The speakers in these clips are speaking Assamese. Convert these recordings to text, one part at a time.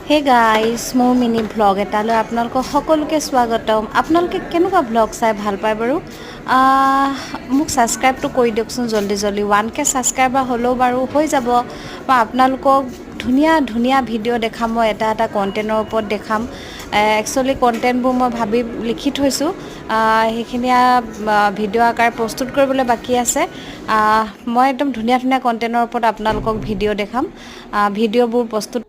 হে গাইজ মোৰ মিনি ভ্লগ এটালৈ আপোনালোকক সকলোকে স্বাগতম। আপোনালোকে কেনেকুৱা ভ্লগ চাই ভাল পায় বাৰু? মোক ছাবস্ক্ৰাইবটো কৰি দিয়কচোন জল্দি 1K ছাবস্ক্ৰাইবাৰ হ'লেও বাৰু হৈ যাব। মই আপোনালোকক ধুনীয়া ধুনীয়া ভিডিঅ' দেখাম। মই এটা কণ্টেণ্টৰ ওপৰত দেখাম। একচুৱেলি কণ্টেণ্টবোৰ মই ভাবি লিখি থৈছোঁ, সেইখিনি ভিডিঅ' আকাৰে প্ৰস্তুত কৰিবলৈ বাকী আছে। মই একদম ধুনীয়া ধুনীয়া কণ্টেণ্টৰ ওপৰত আপোনালোকক ভিডিঅ' দেখাম। ভিডিঅ'বোৰ প্ৰস্তুত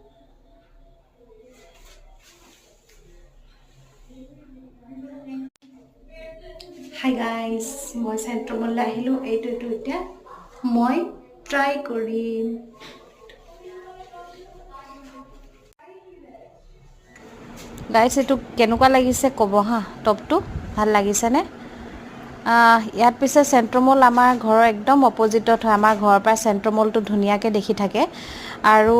হাই গাইজ, মই চেণ্ট্ৰমলৈ আহিলোঁ। এইটো এতিয়া মই ট্ৰাই কৰিম। গাইজ এইটো কেনেকুৱা লাগিছে ক'ব হা। টপটো ভাল লাগিছেনে? ইয়াত পিছে চেণ্ট্ৰমল আমাৰ ঘৰৰ একদম অপজিটত হয়। আমাৰ ঘৰৰ পৰা চেণ্ট্ৰমলটো ধুনীয়াকৈ দেখি থাকে। আৰু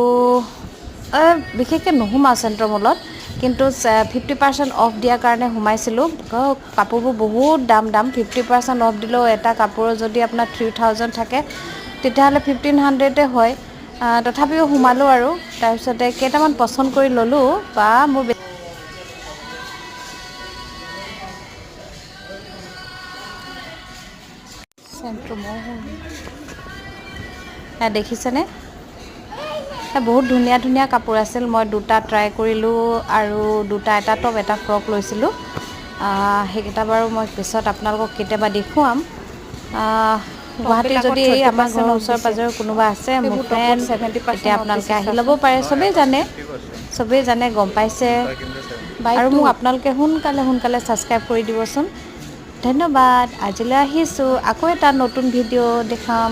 বিশেষকৈ নোসোমাওঁ চেণ্ট্ৰমলত, কিন্তু 50% অফ দিয়াৰ কাৰণে সোমাইছিলোঁ। কাপোৰবোৰ বহুত দাম 50% অফ দিলেও এটা কাপোৰৰ যদি আপোনাৰ 3000 থাকে তেতিয়াহ'লে 1500 হয়। তথাপিও সোমালোঁ আৰু তাৰপিছতে কেইটামান পচন্দ কৰি ল'লোঁ। বা মোৰ দেখিছেনে? বহুত ধুনীয়া ধুনীয়া কাপোৰ আছিল। মই দুটা ট্ৰাই কৰিলোঁ আৰু এটা টপ এটা ফ্ৰক লৈছিলোঁ। সেইকেইটা বাৰু মই পিছত আপোনালোকক কেতিয়াবা দেখুৱাম। গুৱাহাটীত যদি আমাৰ ঘৰৰ ওচৰে পাঁজৰে কোনোবা আছে মোৰ ফ্ৰেণ্ড, তেতিয়া আপোনালোকে আহি ল'ব পাৰে। চবেই জানে গম পাইছে। আৰু মোক আপোনালোকে সোনকালে ছাবস্ক্ৰাইব কৰি দিবচোন। ধন্যবাদ। আজিলৈ আহিছোঁ। আকৌ এটা নতুন ভিডিঅ' দেখাম।